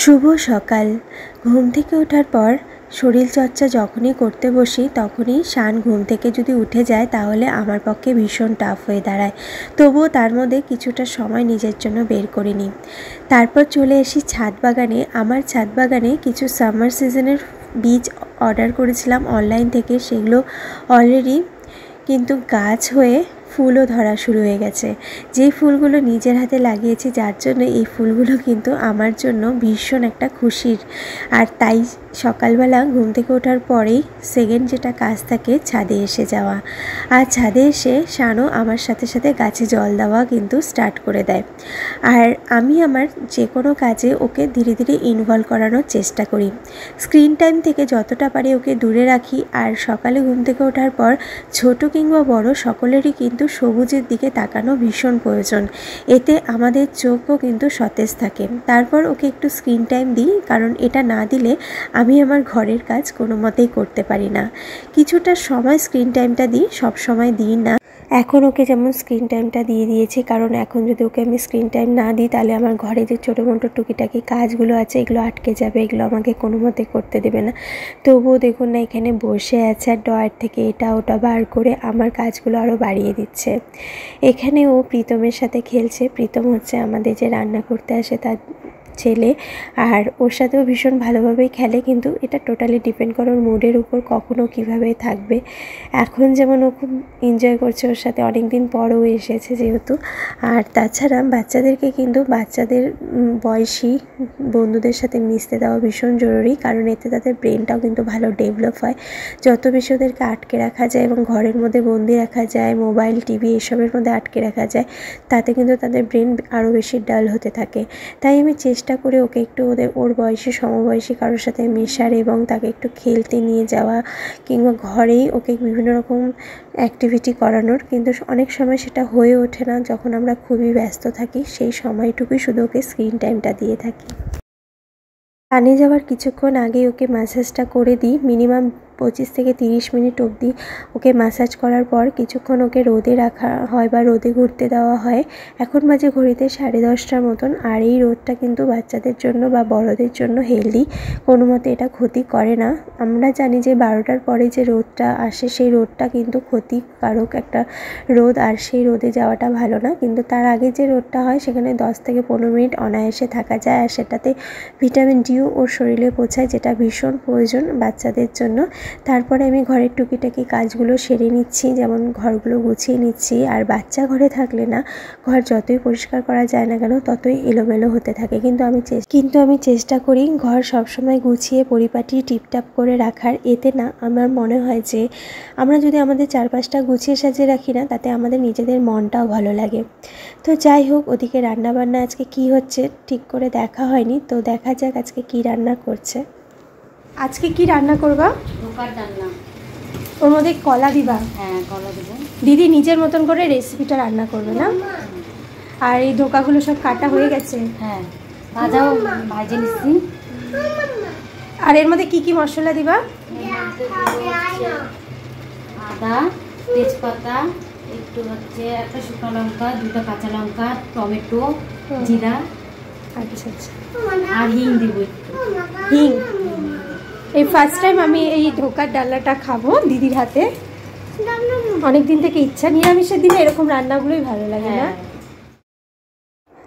শুভ সকাল। ঘুম থেকে ওঠার পর শরীরচর্চা যখনই করতে বসি তখনই শান ঘুম থেকে যদি উঠে যায় তাহলে আমার পক্ষে ভীষণ টাফ হয়ে দাঁড়ায়। তবুও তার মধ্যে কিছুটা সময় নিজের জন্য বের করে নিই। তারপর চলে আসি ছাদ বাগানে। আমার ছাদ বাগানে কিছু সামার সিজনের বীজ অর্ডার করেছিলাম অনলাইন থেকে, সেগুলো অলরেডি কিন্তু গাছ হয়ে ফুলও ধরা শুরু হয়ে গেছে। যেই ফুলগুলো নিজের হাতে লাগিয়েছি, যার জন্য এই ফুলগুলো কিন্তু আমার জন্য ভীষণ একটা খুশির। আর তাই সকালবেলা ঘুম থেকে ওঠার পরেই সেকেন্ড যেটা কাজ থাকে ছাদে এসে যাওয়া। আর ছাদে এসে শানও আমার সাথে সাথে গাছে জল দেওয়া কিন্তু স্টার্ট করে দেয়। আর আমি আমার যে কোনো কাজে ওকে ধীরে ধীরে ইনভলভ করানোর চেষ্টা করি। স্ক্রিন টাইম থেকে যতটা পারি ওকে দূরে রাখি। আর সকালে ঘুম থেকে ওঠার পর ছোট কিংবা বড় সকলেরই কিন্তু সবুজের দিকে তাকানো ভীষণ প্রয়োজন। এতে আমাদের চোখও কিন্তু সতেজ থাকে। তারপর ওকে একটু স্ক্রিন টাইম দিই, কারণ এটা না দিলে আমি আমার ঘরের কাজ কোনো মতেই করতে পারি না। কিছুটা সময় স্ক্রিন টাইমটা দিই, সব সময় দিই না। এখন ওকে যেমন স্ক্রিন টাইমটা দিয়ে দিয়েছি, কারণ এখন যদি ওকে আমি স্ক্রিন টাইম না দিই তাহলে আমার ঘরে যে ছোটো মোটো টুকিটাকি কাজগুলো আছে এগুলো আটকে যাবে, এগুলো আমাকে কোনো মতে করতে দেবে না। তবুও দেখুন না, এখানে বসে আছে আর ড্রয়ার থেকে এটা ওটা বার করে আমার কাজগুলো আরও বাড়িয়ে দিচ্ছে। এখানে ও প্রীতমের সাথে খেলছে। প্রীতম হচ্ছে আমাদের যে রান্না করতে আসে তার ছেলে, আর ওর সাথেও ভীষণ ভালোভাবেই খেলে, কিন্তু এটা টোটালি ডিপেন্ড করে ওর মুডের উপর, কখনও কীভাবে থাকবে। এখন যেমন ও খুব এনজয় করছে ওর সাথে, অনেক দিন পরও এসেছে যেহেতু। আর তাছাড়া বাচ্চাদেরকে কিন্তু বাচ্চাদের বয়সী বন্ধুদের সাথে মিশতে দেওয়া ভীষণ জরুরি, কারণ এতে তাদের ব্রেনটাও কিন্তু ভালো ডেভেলপ হয়। যত বেশি ওদেরকে আটকে রাখা যায় এবং ঘরের মধ্যে বন্দি রাখা যায়, মোবাইল টিভি এসবের মধ্যে আটকে রাখা যায়, তাতে কিন্তু তাদের ব্রেন আরও বেশি ডাল হতে থাকে। তাই আমি চেষ্টা করে ওকে একটু ওর বয়সী সমবয়সী কারোর সাথে মেশার এবং তাকে একটু খেলতে নিয়ে যাওয়া, কিংবা ঘরেই ওকে বিভিন্ন রকম অ্যাক্টিভিটি করানোর। কিন্তু অনেক সময় সেটা হয়ে ওঠে না, যখন আমরা খুবই ব্যস্ত থাকি সেই সময়টুকুই শুধু ওকে স্ক্রিন টাইমটা দিয়ে থাকি। কানে যাওয়ার কিছুক্ষণ আগে ওকে ম্যাসাজটা করে দিই, মিনিমাম 25 থেকে 30 মিনিট অবধি ওকে ম্যাসাজ করার পর কিছুক্ষণ ওকে রোদে রাখা হয় বা রোদে ঘুরতে দেওয়া হয়। এখন বাজে ঘড়িতে 10:30টার মতন। আর এই রোদটা কিন্তু বাচ্চাদের জন্য বা বড়দের জন্য হেলদি, কোনো মতে এটা ক্ষতি করে না। আমরা জানি যে 12টার পরে যে রোদটা আসে সেই রোদটা কিন্তু ক্ষতিকারক একটা রোদ, আর সেই রোদে যাওয়াটা ভালো না। কিন্তু তার আগে যে রোদটা হয় সেখানে 10 থেকে 15 মিনিট অনায়াসে থাকা যায়, আর সেটাতে ভিটামিন ডিও ওর শরীরে পৌঁছায়, যেটা ভীষণ প্রয়োজন বাচ্চাদের জন্য। তারপরে আমি ঘরের টুকিটাকি কাজগুলো সেরে নিচ্ছি, যেমন ঘরগুলো গুছিয়ে নিচ্ছি। আর বাচ্চা ঘরে থাকলে না, ঘর যতই পরিষ্কার করা যায় না কেন ততই এলোমেলো হতে থাকে। কিন্তু আমি চেষ্টা করি ঘর সবসময় গুছিয়ে পরিপাটি টিপটাপ করে রাখার। এতে না আমার মনে হয় যে আমরা যদি আমাদের চারপাশটা গুছিয়ে সাজিয়ে রাখি না, তাতে আমাদের নিজেদের মনটাও ভালো লাগে। তো যাই হোক, ওদিকে রান্নাবান্না আজকে কি হচ্ছে ঠিক করে দেখা হয়নি, তো দেখা যাক আজকে কি রান্না করছে। আজকে কি রান্না করবা? ধোকার রান্না। ওর মধ্যে কলা দিবা? হ্যাঁ, কলা দেব। দিদি নিজের মতন করে রেসিপিটা রান্না করবে না? আর এই ধোকাগুলো সব কাটা হয়ে গেছে? হ্যাঁ, ভাজাও ভাজে নিচ্ছি। আর এর মধ্যে কি কি মশলা দিবা? আদা, তেজপাতা, একটু হচ্ছে একটা শুকনো লঙ্কা, 2টা কাঁচা লঙ্কা, টমেটো, জিরা আর কিছু আছে? আর হিং দেবো একটু। হিং? এই ফার্স্ট টাইম আমি এই ধোকার ডালনাটা খাবো দিদির হাতে। অনেক দিন থেকে ইচ্ছা, নিরামিষের দিনে এরকম রান্নাগুলোই ভালো লাগে না?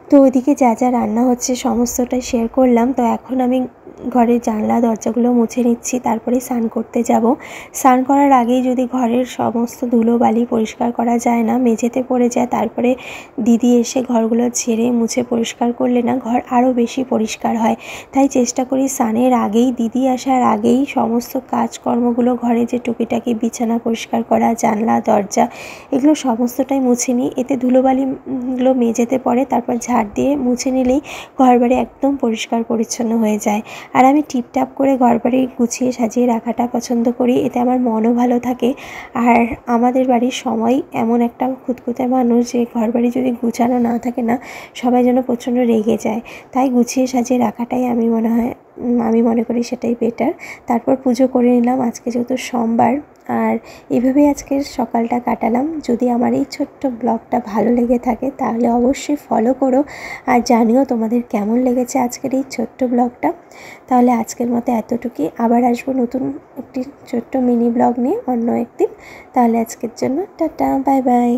তো ওইদিকে যা যা রান্না হচ্ছে সমস্তটাই শেয়ার করলাম। তো এখন আমি ঘরের জানলা দরজাগুলো মুছে নিচ্ছি, তারপরে স্নান করতে যাব। স্নান করার আগেই যদি ঘরের সমস্ত ধুলোবালি পরিষ্কার করা যায় না, মেঝেতে পড়ে যায়, তারপরে দিদি এসে ঘরগুলো ঝেড়ে মুছে পরিষ্কার করলে না ঘর আরও বেশি পরিষ্কার হয়। তাই চেষ্টা করি স্নানের আগেই, দিদি আসার আগেই সমস্ত কাজকর্মগুলো, ঘরে যে টুকিটাকি বিছানা পরিষ্কার করা, জানলা দরজা, এগুলো সমস্তটাই মুছে নিই। এতে ধুলোবালিগুলো মেঝেতে পড়ে, তারপর ঝাড় দিয়ে মুছে নিলেই ঘরবাড়ি একদম পরিষ্কার পরিচ্ছন্ন হয়ে যায়। আর আমি টিপটাপ করে ঘরবাড়ি গুছিয়ে সাজিয়ে রাখাটা পছন্দ করি, এতে আমার মনও ভালো থাকে। আর আমাদের বাড়ির সবাই এমন একটা খুঁতখুঁতে মানুষ যে ঘরবাড়ি যদি গুছানো না থাকে না, সবাই যেন প্রচণ্ড রেগে যায়। তাই গুছিয়ে সাজিয়ে রাখাটাই আমি মনে হয় আমি মনে করি সেটাই বেটার। তারপর পুজো করে নিলাম আজকে যেহেতু সোমবার, আর এইভাবেই আজকের সকালটা কাটালাম। যদি আমার এই ছোট্ট ব্লগটা ভালো লেগে থাকে তাহলে অবশ্যই ফলো করো, আর জানিও তোমাদের কেমন লেগেছে আজকের এই ছোট্ট ব্লগটা। তাহলে আজকের মতো এতটুকুই, আবার আসবো নতুন একটি ছোট্ট মিনি ব্লগ নিয়ে অন্য একদিন। তাহলে আজকের জন্য টাটা, বাই বাই।